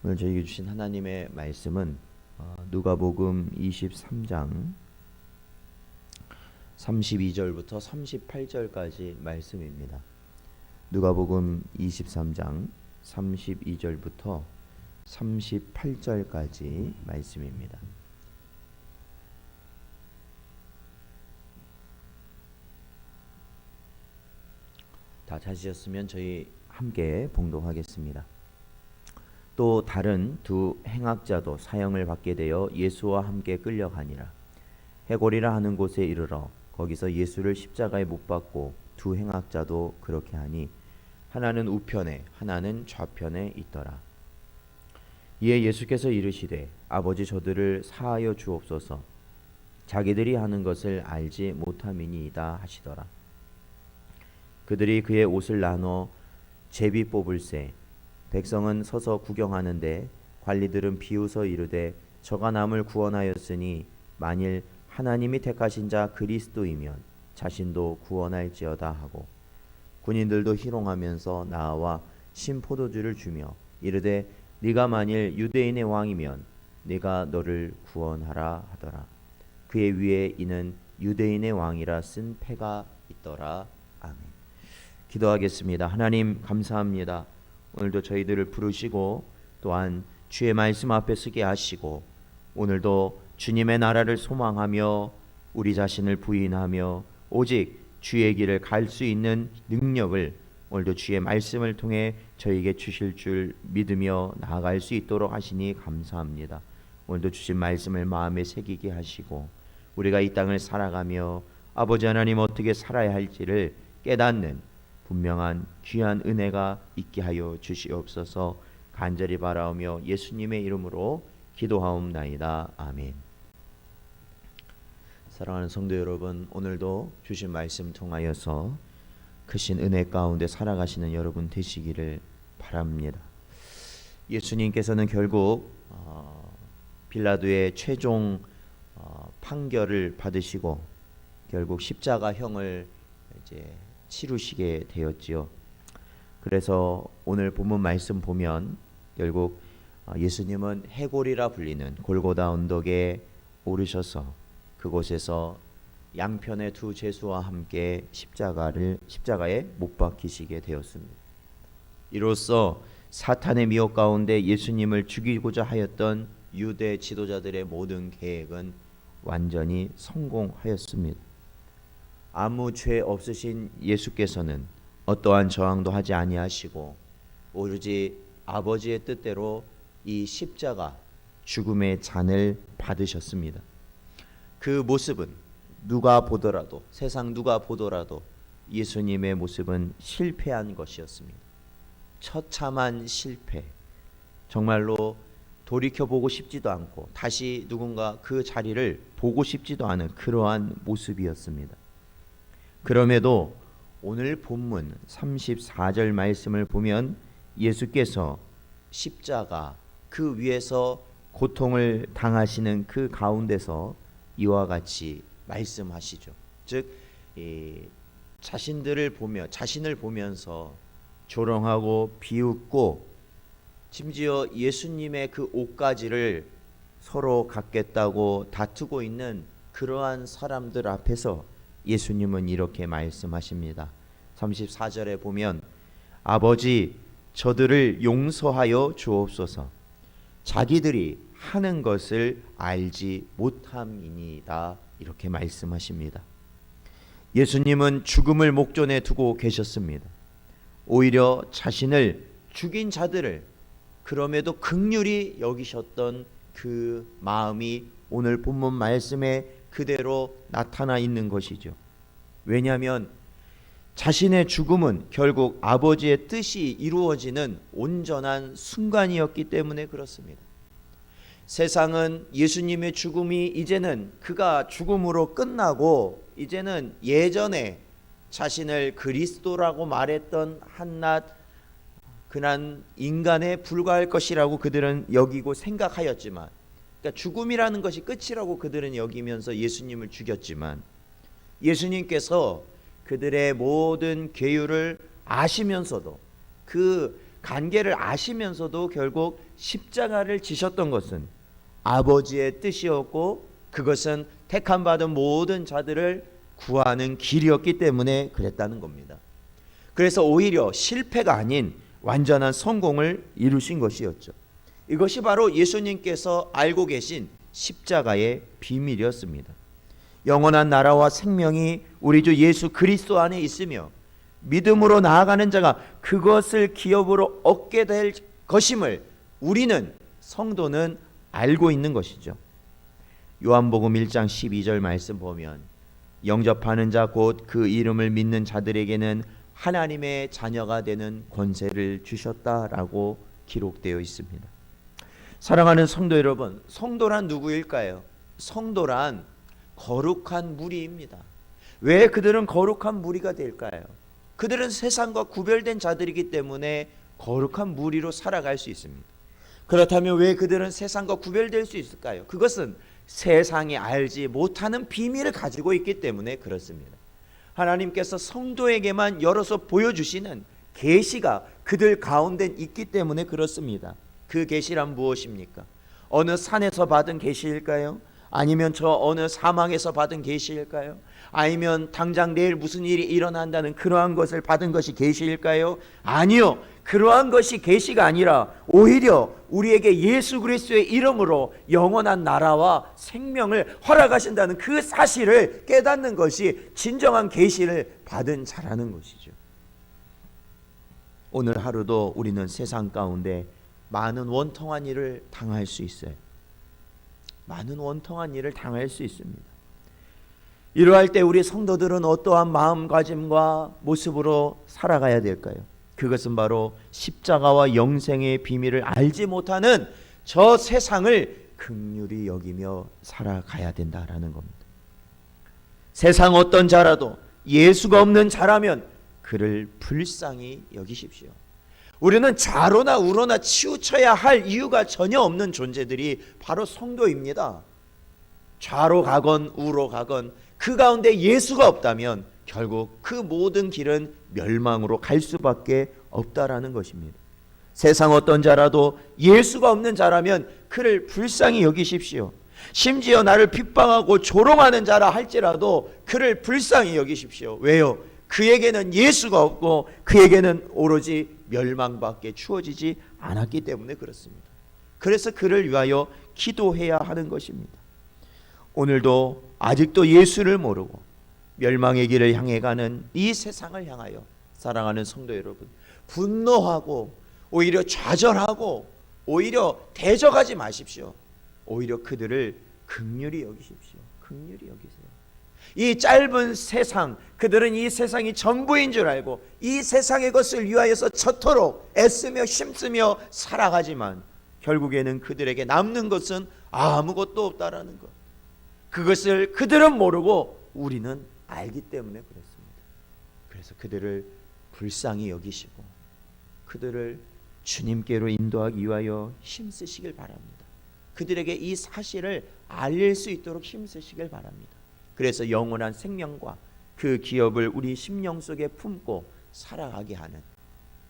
오늘 저에게 주신 하나님의 말씀은 누가복음 23장 32절부터 38절까지 말씀입니다. 누가복음 23장 32절부터 38절까지 말씀입니다. 다 찾으셨으면 저희 함께 봉독하겠습니다. 또 다른 두 행악자도 사형을 받게 되어 예수와 함께 끌려가니라. 해골이라 하는 곳에 이르러 거기서 예수를 십자가에 못 박고 두 행악자도 그렇게 하니 하나는 우편에 하나는 좌편에 있더라. 이에 예수께서 이르시되 아버지 저들을 사하여 주옵소서 자기들이 하는 것을 알지 못함이니이다 하시더라. 그들이 그의 옷을 나눠 제비 뽑을새 백성은 서서 구경하는데 관리들은 비웃어 이르되 저가 남을 구원하였으니 만일 하나님이 택하신 자 그리스도이면 자신도 구원할지어다 하고 군인들도 희롱하면서 나와 신포도주를 주며 이르되 네가 만일 유대인의 왕이면 네가 너를 구원하라 하더라. 그의 위에 이는 유대인의 왕이라 쓴 패가 있더라. 아멘. 기도하겠습니다. 하나님 감사합니다. 오늘도 저희들을 부르시고 또한 주의 말씀 앞에 서게 하시고 오늘도 주님의 나라를 소망하며 우리 자신을 부인하며 오직 주의 길을 갈 수 있는 능력을 오늘도 주의 말씀을 통해 저에게 주실 줄 믿으며 나아갈 수 있도록 하시니 감사합니다. 오늘도 주신 말씀을 마음에 새기게 하시고 우리가 이 땅을 살아가며 아버지 하나님 어떻게 살아야 할지를 깨닫는 분명한 귀한 은혜가 있게 하여 주시옵소서. 간절히 바라오며 예수님의 이름으로 기도하옵나이다. 아멘. 사랑하는 성도 여러분, 오늘도 주신 말씀 통하여서 크신 은혜 가운데 살아가시는 여러분 되시기를 바랍니다. 예수님께서는 결국 빌라도의 최종 판결을 받으시고 결국 십자가형을 이제 치루시게 되었지요. 그래서 오늘 본문 말씀 보면 결국 예수님은 해골이라 불리는 골고다 언덕에 오르셔서 그곳에서 양편의 두 제수와 함께 십자가에 못 박히시게 되었습니다. 이로써 사탄의 미혹 가운데 예수님을 죽이고자 하였던 유대 지도자들의 모든 계획은 완전히 성공하였습니다. 아무 죄 없으신 예수께서는 어떠한 저항도 하지 아니하시고 오로지 아버지의 뜻대로 이 십자가 죽음의 잔을 받으셨습니다. 그 모습은 누가 보더라도 세상 누가 보더라도 예수님의 모습은 실패한 것이었습니다. 처참한 실패. 정말로 돌이켜보고 싶지도 않고 다시 누군가 그 자리를 보고 싶지도 않은 그러한 모습이었습니다. 그럼에도 오늘 본문 34절 말씀을 보면 예수께서 십자가 그 위에서 고통을 당하시는 그 가운데서 이와 같이 말씀하시죠. 즉 자신을 보면서 조롱하고 비웃고 심지어 예수님의 그 옷가지를 서로 갖겠다고 다투고 있는 그러한 사람들 앞에서 예수님은 이렇게 말씀하십니다. 34절에 보면 아버지 저들을 용서하여 주옵소서 자기들이 하는 것을 알지 못함이니이다. 이렇게 말씀하십니다. 예수님은 죽음을 목전에 두고 계셨습니다. 오히려 자신을 죽인 자들을 그럼에도 긍휼히 여기셨던 그 마음이 오늘 본문 말씀에 그대로 나타나 있는 것이죠. 왜냐하면 자신의 죽음은 결국 아버지의 뜻이 이루어지는 온전한 순간이었기 때문에 그렇습니다. 세상은 예수님의 죽음이 이제는 그가 죽음으로 끝나고 이제는 예전에 자신을 그리스도라고 말했던 한낱 그난 인간에 불과할 것이라고 그들은 여기고 생각하였지만, 그러니까 죽음이라는 것이 끝이라고 그들은 여기면서 예수님을 죽였지만, 예수님께서 그들의 모든 계율을 아시면서도 그 관계를 아시면서도 결국 십자가를 지셨던 것은 아버지의 뜻이었고 그것은 택함 받은 모든 자들을 구하는 길이었기 때문에 그랬다는 겁니다. 그래서 오히려 실패가 아닌 완전한 성공을 이루신 것이었죠. 이것이 바로 예수님께서 알고 계신 십자가의 비밀이었습니다. 영원한 나라와 생명이 우리 주 예수 그리스도 안에 있으며 믿음으로 나아가는 자가 그것을 기업으로 얻게 될 것임을 우리는 성도는 알고 있는 것이죠. 요한복음 1장 12절 말씀 보면 영접하는 자 곧 그 이름을 믿는 자들에게는 하나님의 자녀가 되는 권세를 주셨다라고 기록되어 있습니다. 사랑하는 성도 여러분, 성도란 누구일까요? 성도란 거룩한 무리입니다. 왜 그들은 거룩한 무리가 될까요? 그들은 세상과 구별된 자들이기 때문에 거룩한 무리로 살아갈 수 있습니다. 그렇다면 왜 그들은 세상과 구별될 수 있을까요? 그것은 세상이 알지 못하는 비밀을 가지고 있기 때문에 그렇습니다. 하나님께서 성도에게만 열어서 보여주시는 계시가 그들 가운데 있기 때문에 그렇습니다. 그 계시란 무엇입니까? 어느 산에서 받은 계시일까요? 아니면 저 어느 사막에서 받은 계시일까요? 아니면 당장 내일 무슨 일이 일어난다는 그러한 것을 받은 것이 계시일까요? 아니요. 그러한 것이 계시가 아니라 오히려 우리에게 예수 그리스도의 이름으로 영원한 나라와 생명을 허락하신다는 그 사실을 깨닫는 것이 진정한 계시를 받은 자라는 것이죠. 오늘 하루도 우리는 세상 가운데 많은 원통한 일을 당할 수 있어요. 많은 원통한 일을 당할 수 있습니다. 이러할 때 우리 성도들은 어떠한 마음가짐과 모습으로 살아가야 될까요? 그것은 바로 십자가와 영생의 비밀을 알지 못하는 저 세상을 긍휼히 여기며 살아가야 된다라는 겁니다. 세상 어떤 자라도 예수가 없는 자라면 그를 불쌍히 여기십시오. 우리는 좌로나 우로나 치우쳐야 할 이유가 전혀 없는 존재들이 바로 성도입니다. 좌로 가건 우로 가건 그 가운데 예수가 없다면 결국 그 모든 길은 멸망으로 갈 수밖에 없다라는 것입니다. 세상 어떤 자라도 예수가 없는 자라면 그를 불쌍히 여기십시오. 심지어 나를 핍박하고 조롱하는 자라 할지라도 그를 불쌍히 여기십시오. 왜요? 그에게는 예수가 없고 그에게는 오로지 멸망밖에 주어지지 않았기 때문에 그렇습니다. 그래서 그를 위하여 기도해야 하는 것입니다. 오늘도 아직도 예수를 모르고 멸망의 길을 향해 가는 이 세상을 향하여 사랑하는 성도 여러분, 분노하고 오히려 좌절하고 오히려 대적하지 마십시오. 오히려 그들을 긍휼히 여기십시오. 긍휼히 여기세요. 이 짧은 세상, 그들은 이 세상이 전부인 줄 알고 이 세상의 것을 위하여서 저토록 애쓰며 힘쓰며 살아가지만 결국에는 그들에게 남는 것은 아무것도 없다라는 것. 그것을 그들은 모르고 우리는 알기 때문에 그렇습니다. 그래서 그들을 불쌍히 여기시고 그들을 주님께로 인도하기 위하여 힘쓰시길 바랍니다. 그들에게 이 사실을 알릴 수 있도록 힘쓰시길 바랍니다. 그래서 영원한 생명과 그 기업을 우리 심령 속에 품고 살아가게 하는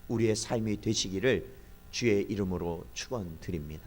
우리의 삶이 되시기를 주의 이름으로 축원드립니다.